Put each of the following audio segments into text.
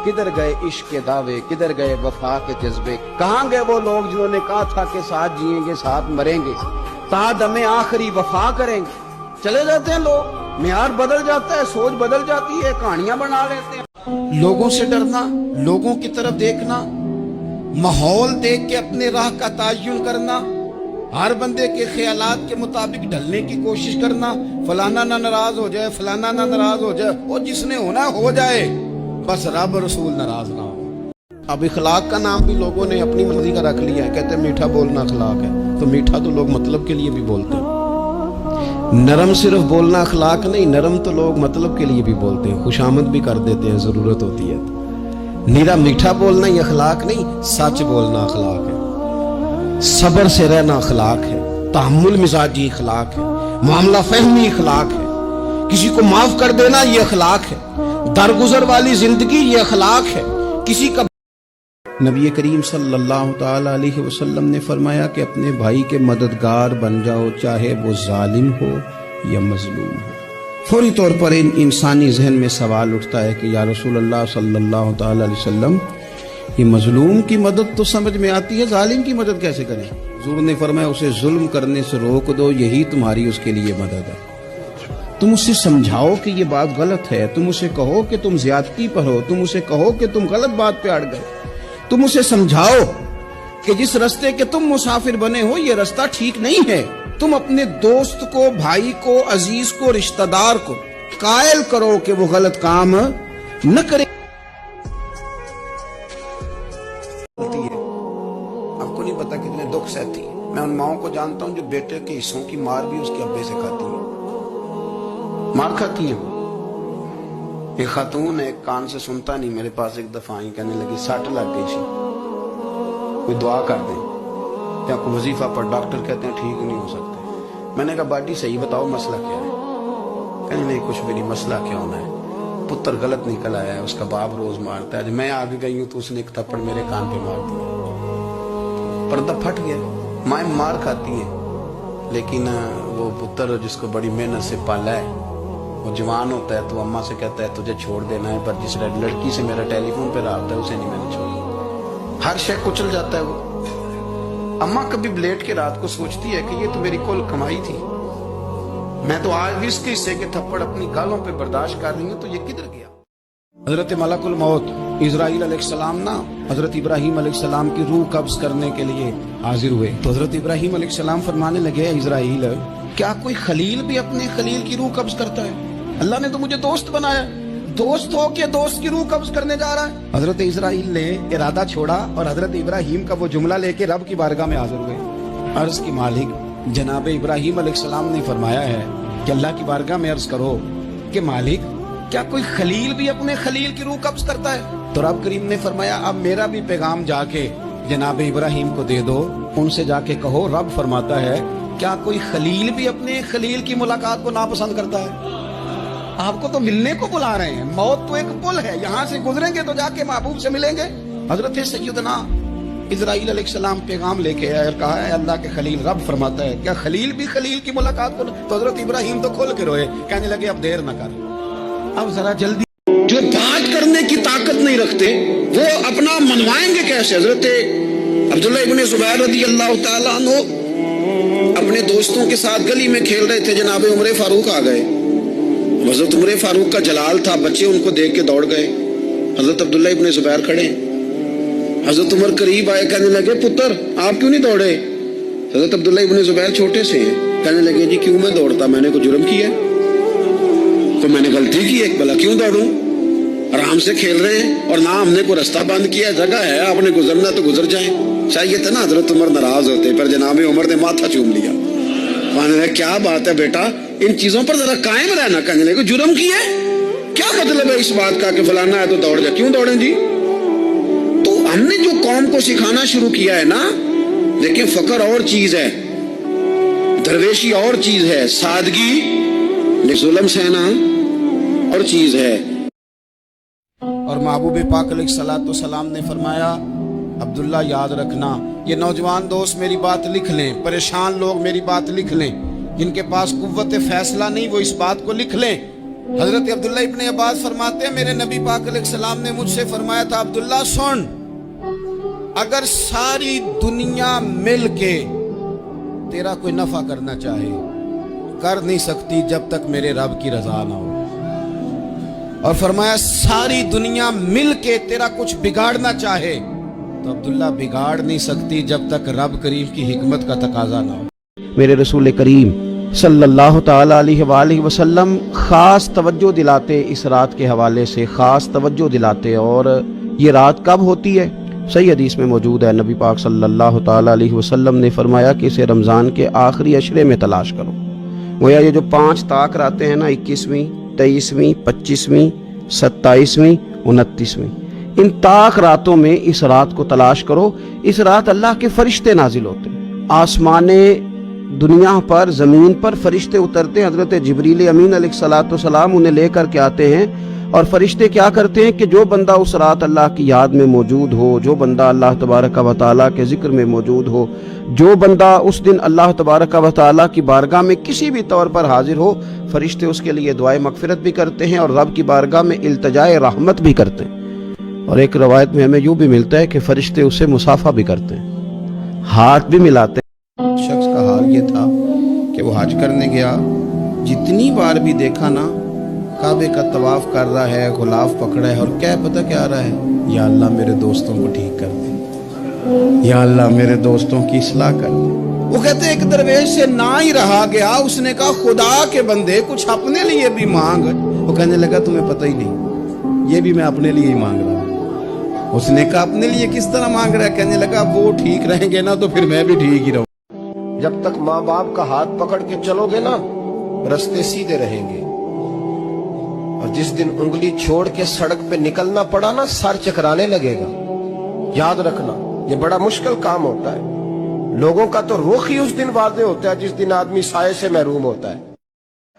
किधर गए इश्क के दावे, किधर गए वफा के जज्बे, कहाँ गए वो लोग जिन्होंने कहा था कि साथ जिएंगे साथ मरेंगे, साथ हमें आखिरी वफा करेंगे। चले जाते हैं लोग, मियार बदल जाता है, सोच बदल जाती है, कहानियां बना लेते हैं। लोगों से डरना, लोगों की तरफ देखना, माहौल देख के अपने राह का तायुन करना, हर बंदे के ख्यालात के मुताबिक ढलने की कोशिश करना, फलाना ना नाराज हो जाए, फलाना ना नाराज हो जाए, वो जिसने होना हो जाए, बस रब रसूल नाराज ना हो। अब इखलाक का नाम भी लोगों ने अपनी मर्जी का रख लिया है, कहते हैं मीठा बोलना अखलाक है। तो मीठा तो लोग मतलब के लिए भी बोलते हैं, नरम सिर्फ बोलना अखलाक नहीं, नरम तो लोग मतलब के लिए भी बोलते हैं, खुशामद भी कर देते हैं जरूरत होती है। नीरा मीठा बोलना ही अखलाक नहीं, सच बोलना अखलाक है, सब्र से रहना अखलाक है, तहम्मुल मिजाजी अखलाक है, मामला फहमी अखलाक है, किसी को माफ कर देना ये अखलाक है, दरगुजर वाली जिंदगी ये अखलाक है। किसी का नबी करीम सल्लल्लाहु ताला अलैहि वसल्लम ने फरमाया कि अपने भाई के मददगार बन जाओ, चाहे वो जालिम हो या मजलूम हो। फौरी तौर पर इंसानी जहन में सवाल उठता है कि या रसूल अल्लाह सल्लल्लाहु ताला अलैहि वसल्लम, ये मजलूम की मदद तो समझ में आती है, जालिम की मदद कैसे करें? हुजूर ने फरमाया उसे जुल्म करने से रोक दो, यही तुम्हारी उसके लिए मदद है। तुम उसे समझाओ कि ये बात गलत है, तुम उसे कहो कि तुम ज्यादती पर हो, तुम उसे कहो कि तुम गलत बात पे अड़ गए, तुम उसे समझाओ कि जिस रास्ते के तुम मुसाफिर बने हो ये रास्ता ठीक नहीं है। तुम अपने दोस्त को, भाई को, अजीज को, रिश्तेदार को कायल करो कि वो गलत काम न करे। आपको नहीं पता कितने दुख सहती है। मैं उन माओं को जानता हूं जो बेटे के हिस्सों की मार भी उसके अब्बे से खाती है, मार खाती है। एक खातून एक कान से सुनता नहीं, मेरे पास एक दफा आई, कहने लगी सट लग गई सी, कोई दुआ कर दे या कोई वजीफा पर, डॉक्टर कहते हैं ठीक नहीं हो सकते। मैंने कहा बाटी सही बताओ मसला क्या है? कहने नहीं कुछ भी नहीं, मसला क्या होना है, पुत्र गलत निकल आया है, उसका बाप रोज मारता है, मैं आगे गई हूँ तो उसने एक थप्पड़ मेरे कान पे मार दिया, पर्दा फट गया। माँ मार खाती है, लेकिन वो पुत्र जिसको बड़ी मेहनत से पाला है, वो जवान होता है तो अम्मा से कहता है तुझे छोड़ देना है, पर जिस लड़की से मेरा टेलीफोन पे रहा है उसे नहीं मैंने छोड़ा। हर शय कुचल जाता है वो। अम्मा कभी लेट के रात को सोचती है कि ये तो मेरी कुल कमाई थी, मैं तो आज भी इसके हिस्से के थप्पड़ अपनी गालों पे बर्दाश्त कर रही हूँ, तो ये किधर गया? हजरत मलकुल मौत इजराइल अलैहिस्सलाम ना हजरत इब्राहिम अलैहिस्सलाम की रूह कब्ज करने के लिए हाजिर हुए। तो हजरत इब्राहिम अलैहिस्सलाम फरमाने लगे, इजराइल क्या कोई खलील भी अपने खलील की रूह कब्ज करता है? अल्लाह ने तो मुझे दोस्त बनाया, दोस्त हो के दोस्त की रूह कब्ज करने जा रहा है। हजरत इजराइल ने इरादा छोड़ा और हजरत इब्राहिम का वो जुमला लेके रब की बारगाह में हाजिर हुए। अर्ज की मालिक जनाब इब्राहिम अलैहिस्सलाम ने फरमाया है कि अल्लाह की बारगाह में अर्ज करो कि मालिक क्या कोई खलील भी अपने खलील की रूह कब्ज करता है? तो रब करीम ने फरमाया अब मेरा भी पैगाम जाके जनाब इब्राहिम को दे दो, उनसे जाके कहो रब फरमाता है क्या कोई खलील भी अपने खलील की मुलाकात को नापसंद करता है? आपको तो मिलने को बुला रहे हैं, मौत तो एक पुल है, यहाँ से गुजरेंगे तो जाके महबूब से मिलेंगे। हजरत सैयदना इजराइल अलैहिस्सलाम पैगाम लेके आए और कहा है अल्लाह के खलील रब फरमाता है क्या खलील भी खलील की मुलाकात को? तो हजरत इब्राहिम तो खोल के रोए, कहने लगे अब देर न कर, अब जरा जल्दी। जो बात करने की ताकत नहीं रखते वो अपना मनवाएंगे कैसे? हजरत अब्दुल्लाह इब्ने जुबैर रज़ी अल्लाह तआला अन्हु अपने दोस्तों के साथ गली में खेल रहे थे, जनाब उमर फारूक आ गए। हजरत उमर फारूक का जलाल था, बच्चे उनको देख के दौड़ गए। हजरत अब्दुल्लाह इब्ने जुबैर खड़े, हजरत उमर करीब आए, कहने लगे पुत्र आप क्यों नहीं दौड़े? हजरत अब्दुल्लाह इब्ने जुबैर छोटे से हैं, कहने लगे जी क्यों मैं दौड़ता, मैंने कोई जुर्म किया, तो मैंने गलती की है, भला क्यों दौड़ूं? आराम से खेल रहे हैं और ना हमने कोई रास्ता बंद किया, जगह है आपने गुजरना तो गुजर जाए। चाहिए था ना हजरत उमर नाराज होते, पर जनाब उमर ने माथा चूम लिया। कहने लगे क्या बात है बेटा, इन चीजों पर जरा कायम रहना। कहने लगे जुर्म किया है, क्या मतलब है इस बात का कि फलाना है तो दौड़ जा, क्यों दौड़े जी? तो हमने जो कौम को सिखाना शुरू किया है ना, देखिए फकर और चीज है, दरवेशी और चीज है, सादगी जुल्म सहना और चीज है। और महबूब पाक अलैहिस्सलाम ने फरमाया अब्दुल्ला याद रखना, ये नौजवान दोस्त मेरी बात लिख लें, परेशान लोग मेरी बात लिख लें, जिनके पास कुव्वत फैसला नहीं वो इस बात को लिख लें حضرت عبداللہ ابن عباس فرماتے ہیں میرے نبی پاک علیہ السلام نے مجھ سے فرمایا تھا عبداللہ سن، اگر ساری دنیا مل کے تیرا کوئی نفع کرنا چاہے کر نہیں سکتی جب تک میرے رب کی رضا نہ ہو، اور فرمایا ساری دنیا مل کے تیرا کچھ بگاڑنا چاہے تو عبداللہ بگاڑ نہیں سکتی جب تک رب کریم کی حکمت کا تقاضا نہ ہو۔ میرے رسول کریم صلی اللہ تعالی علیہ وآلہ وسلم خاص توجہ دلاتے، اس رات کے حوالے سے خاص توجہ دلاتے، اور یہ رات کب ہوتی ہے؟ صحیح حدیث میں موجود ہے، نبی پاک صلی اللہ تعالی علیہ وسلم نے فرمایا کہ اسے رمضان کے آخری عشرے میں تلاش کرو۔ گویا یہ جو 5 طاق راتیں ہیں نا، 21ویں 23ویں 25ویں 27ویں 29ویں، ان طاق راتوں میں اس رات کو تلاش کرو۔ اس رات اللہ کے فرشتے نازل ہوتے ہیں، آسمان دنیا پر زمین پر فرشتے اترتے ہیں، حضرت جبریل امین علیہ الصلوۃ والسلام انہیں لے کر کے آتے ہیں، اور فرشتے کیا کرتے ہیں کہ جو بندہ اس رات اللہ کی یاد میں موجود ہو، جو بندہ اللہ تبارک و تعالیٰ کے ذکر میں موجود ہو، جو بندہ اس دن اللہ تبارک و تعالیٰ کی بارگاہ میں کسی بھی طور پر حاضر ہو، فرشتے اس کے لیے دعائے مغفرت بھی کرتے ہیں اور رب کی بارگاہ میں التجائے رحمت بھی کرتے ہیں۔ اور ایک روایت میں ہمیں یوں بھی ملتا ہے کہ فرشتے اسے مصافحہ بھی کرتے ہیں، ہاتھ بھی ملاتے ہیں۔ شخص کا حال یہ تھا کہ وہ حج کرنے گیا، جتنی بار بھی دیکھا نا کعبے کا طواف کر رہا ہے، غلاف پکڑا ہے، اور کیا پتہ کیا رہا ہے؟ یا اللہ میرے دوستوں کو ٹھیک کر دے، یا اللہ میرے دوستوں کی اصلاح کر دے۔ وہ کہتے ہیں ایک درویش سے نہ ہی رہا گیا، اس نے کہا خدا کے بندے کچھ اپنے لیے بھی مانگ۔ وہ کہنے لگا تمہیں پتہ ہی نہیں، یہ بھی میں اپنے لیے ہی مانگ رہا ہوں۔ اس نے کہا اپنے لیے کس طرح مانگ رہا ہے؟ کہنے لگا وہ ٹھیک رہیں گے نا تو پھر میں بھی ٹھیک ہی رہوں۔ جب تک ماں باپ کا ہاتھ پکڑ کے چلو گے نا رستے سیدھے رہیں گے، اور جس دن انگلی چھوڑ کے سڑک پہ نکلنا پڑا نا سر چکرانے لگے گا۔ یاد رکھنا یہ بڑا مشکل کام ہوتا ہے، لوگوں کا تو رخ ہی اس دن واضح ہوتا ہے جس دن آدمی سائے سے محروم ہوتا ہے۔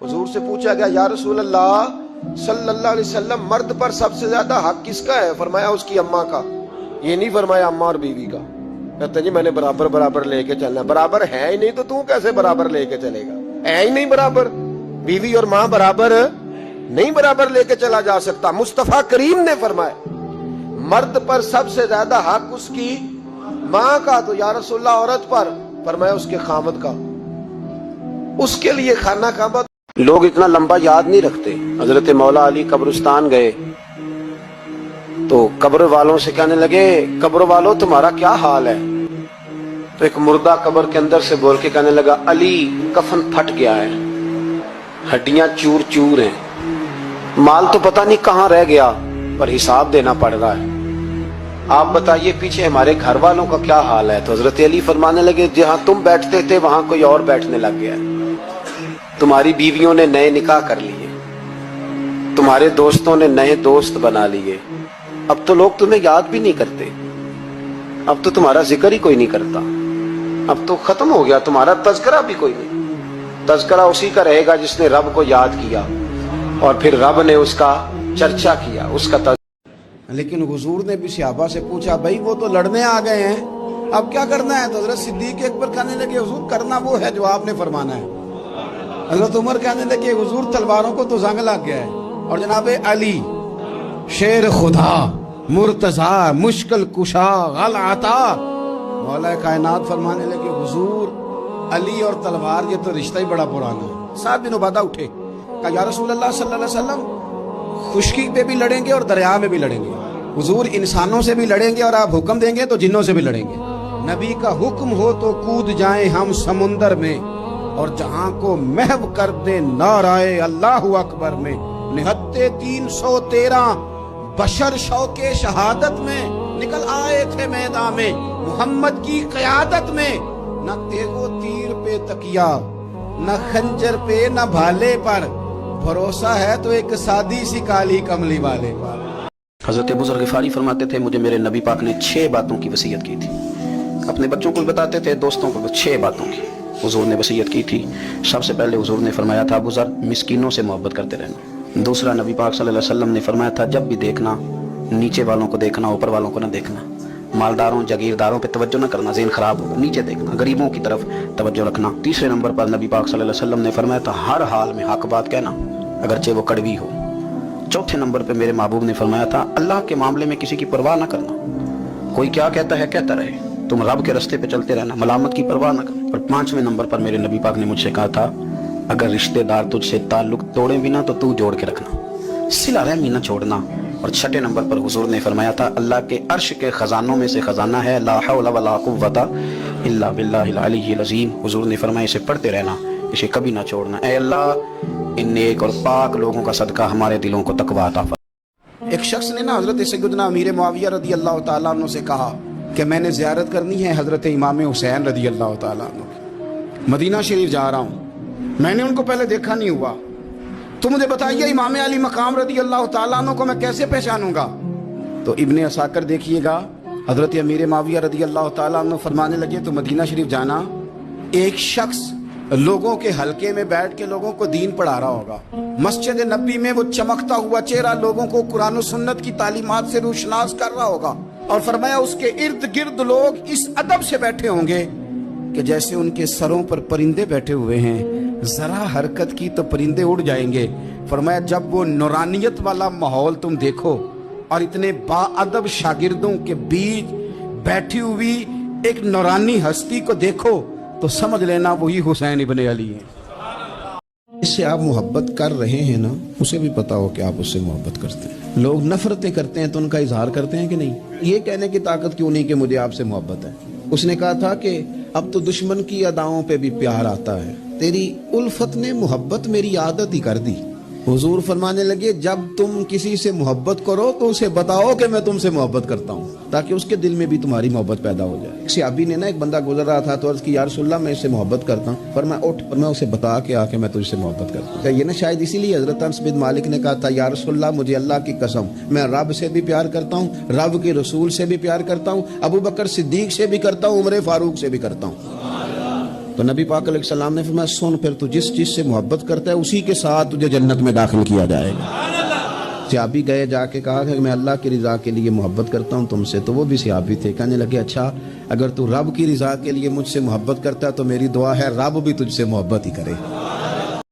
حضور سے پوچھا گیا یا رسول اللہ صلی اللہ علیہ وسلم مرد پر سب سے زیادہ حق کس کا ہے؟ فرمایا اس کی اماں کا۔ یہ نہیں فرمایا اماں اور بیوی کا۔ کہتے جی میں نے برابر برابر لے کے چلنا، برابر ہے ہی نہیں تو کیسے برابر لے کے چلے گا؟ ہے ہی نہیں برابر، بیوی اور ماں برابر نہیں برابر لے کے چلا جا سکتا۔ مصطفیٰ کریم نے فرمایا مرد پر سب سے زیادہ حق اس کی ماں کا، تو یا رسول اللہ عورت پر؟ فرمایا اس کے خامد کا، اس کے لیے خانہ کعبہ۔ لوگ اتنا لمبا یاد نہیں رکھتے۔ حضرت مولا علی قبرستان گئے تو قبر والوں سے کہنے لگے قبر والوں تمہارا کیا حال ہے؟ تو ایک مردہ قبر کے اندر سے بول کے کہنے لگا علی کفن پھٹ گیا ہے، ہڈیاں چور چور ہیں، مال تو پتہ نہیں کہاں رہ گیا پر حساب دینا پڑ رہا ہے، آپ بتائیے پیچھے ہمارے گھر والوں کا کیا حال ہے؟ تو حضرت علی فرمانے لگے جہاں تم بیٹھتے تھے وہاں کوئی اور بیٹھنے لگ گیا ہے، تمہاری بیویوں نے نئے نکاح کر لیے، تمہارے دوستوں نے نئے دوست بنا لیے، اب تو لوگ تمہیں یاد بھی نہیں کرتے، اب تو تمہارا ذکر ہی کوئی نہیں کرتا، اب تو ختم ہو گیا، تمہارا تذکرہ بھی کوئی نہیں، تذکرہ اسی کا رہے گا جس نے رب کو یاد کیا اور پھر رب نے اس کا چرچا کیا، اس کا تذکرہ۔ لیکن حضور نے بھی صحابہ سے پوچھا بھائی وہ تو لڑنے آ گئے ہیں، اب کیا کرنا ہے؟ تو حضرت صدیق اکبر کہنے لگے حضور کرنا وہ ہے جو آپ نے فرمانا ہے۔ حضرت عمر کہنے لگے حضور تلواروں کو تو زنگ لگ گیا ہے، اور جناب علی شیر خدا مرتضی مشکل کشا غل عطا مولا کائنات فرمانے لگے حضور علی اور تلوار یہ تو رشتہ ہی بڑا پرانا ہے۔ سعد بن عبادہ اٹھے کہا یا رسول اللہ صلی اللہ علیہ وسلم خشکی پہ بھی لڑیں گے اور دریا میں بھی لڑیں گے، حضور انسانوں سے بھی لڑیں گے اور آپ حکم دیں گے تو جنوں سے بھی لڑیں گے، نبی کا حکم ہو تو کود جائیں ہم سمندر میں اور جہاں کو محو کر دیں نعرہ اللہ اکبر میں، نہتے 313 بشر شوق شہادت میں نکل آئے تھے میدان میں محمد کی قیادت میں، نہ تیغ و تیر پہ تکیا نہ خنجر پہ نہ بھالے پر، بھروسہ ہے تو ایک سادی سی کالی کملی والے پر۔ حضرت ابو ذر غفاری فرماتے تھے مجھے میرے نبی پاک نے 6 باتوں کی وصیت کی تھی، اپنے بچوں کو بتاتے تھے دوستوں کو 6 باتوں کی حضور نے وصیت کی تھی۔ سب سے پہلے حضور نے فرمایا تھا ابو ذر مسکینوں سے محبت کرتے رہنا۔ دوسرا نبی پاک صلی اللہ علیہ وسلم نے فرمایا تھا جب بھی دیکھنا نیچے والوں کو دیکھنا اوپر والوں کو نہ دیکھنا، مالداروں جاگیرداروں پہ توجہ نہ کرنا ذہن خراب ہوگا، نیچے دیکھنا، غریبوں کی طرف توجہ رکھنا۔ تیسرے نمبر پر نبی پاک صلی اللہ علیہ وسلم نے فرمایا تھا ہر حال میں حق بات کہنا، अगरचे वो कड़वी हो। चौथे नंबर पे मेरे महबूब ने फरमाया था, अल्लाह के मामले में किसी की परवाह ना करना, कोई क्या कहता है कहता रहे, तुम रब के रास्ते पे चलते रहना, मलामत की परवाह ना करना। और पांचवें नंबर पर मेरे नबी पाक ने मुझसे कहा था, अगर रिश्तेदार तुझसे ताल्लुक तोड़े भी ना तो तू जोड़ के रखना, सिला रहमी ना छोड़ना। और छठे नंबर पर हुजूर ने फरमाया था, अल्लाह के अर्श के खजानों में से खजाना है ला हौला वला कुव्वता इल्ला बिल्लाहिल अलीय्यिल अज़ीम। हुजूर ने फरमाया, इसे पढ़ते रहना, इसे कभी ना छोड़ना। ऐ अल्लाह, इन नेक और पाक लोगों का सदका हमारे दिलों को तकवा अता फरमा। एक शख्स ने ना हजरत सैयदना अमीर मुआविया रदी अल्लाह तआला अन्हु से कहा कि मैंने ज़ियारत करनी है हजरत इमाम हुसैन रदी अल्लाह तआला अन्हु की, मदीना शरीफ जा रहा हूँ, मैंने उनको पहले देखा नहीं हुआ, तो मुझे बताइए इमाम अली मकाम रदी अल्लाह तआला अन्हु को मैं कैसे पहचानूंगा। तो इब्ने असाकर देखिएगा, हजरत अमीर मुआविया रदी अल्लाह तआला अन्हु फरमाने लगे, तो मदीना शरीफ जाना, एक शख्स लोगों के हलके में बैठ के लोगों को दीन पढ़ा रहा होगा, मस्जिद नबी में वो चमकता हुआ चेहरा लोगों को कुरान और सुन्नत की तालीमात से रोशनास कर रहा होगा। और फरमाया उसके इर्द गिर्द लोग इस अदब से बैठे होंगे कि जैसे उनके सरों पर परिंदे बैठे हुए हैं, जरा हरकत की तो परिंदे उड़ जाएंगे। फरमाया जब वो नूरानियत वाला माहौल तुम देखो और इतने बाअदब शागिर्दों के बीच बैठी हुई एक नूरानी हस्ती को देखो तो समझ लेना वही हुसैन इब्ने अली है। इससे आप मोहब्बत कर रहे हैं ना, उसे भी पता हो कि आप उससे मोहब्बत करते हैं। लोग नफरतें करते हैं तो उनका इजहार करते हैं कि नहीं, ये कहने की ताकत क्यों नहीं कि मुझे आपसे मोहब्बत है। उसने कहा था कि अब तो दुश्मन की अदाओं पे भी प्यार आता है, तेरी उल्फत ने मोहब्बत मेरी आदत ही कर दी। हुजूर फरमाने लगे, जब तुम किसी से मोहब्बत करो तो उसे बताओ कि मैं तुमसे मोहब्बत करता हूँ, ताकि उसके दिल में भी तुम्हारी मोहब्बत पैदा हो जाए। सहाबी ने ना, एक बंदा गुजर रहा था तो अर्ज की, या रसूलल्लाह मैं इससे मोहब्बत करता हूँ, पर मैं उठ पर मैं उसे बता के आके मैं तुझसे मोहब्बत करता हूँ। ये ना शायद इसीलिए हजरत अनस बिन मालिक ने कहा था, या रसूलल्लाह मुझे अल्लाह की कसम मैं रब से भी प्यार करता हूँ, रब के रसूल से भी प्यार करता हूँ, अबू बकर सिद्दीक से भी करता हूँ, उमर फारूक से भी करता हूँ। तो नबी पाक अलैहिस्सलाम ने फरमाया, सुन फिर तू जिस चीज से मोहब्बत करता है उसी के साथ तुझे जन्नत में दाखिल किया जाएगा। सहाबी गए, जाके कहा कि मैं अल्लाह की रिजा के लिए मोहब्बत करता हूँ तुमसे। तो वो भी सहाबी थे, कहने लगे, अच्छा अगर तू रब की रिजा के लिए मुझसे मोहब्बत करता है तो मेरी दुआ है रब भी तुझसे मोहब्बत ही करे।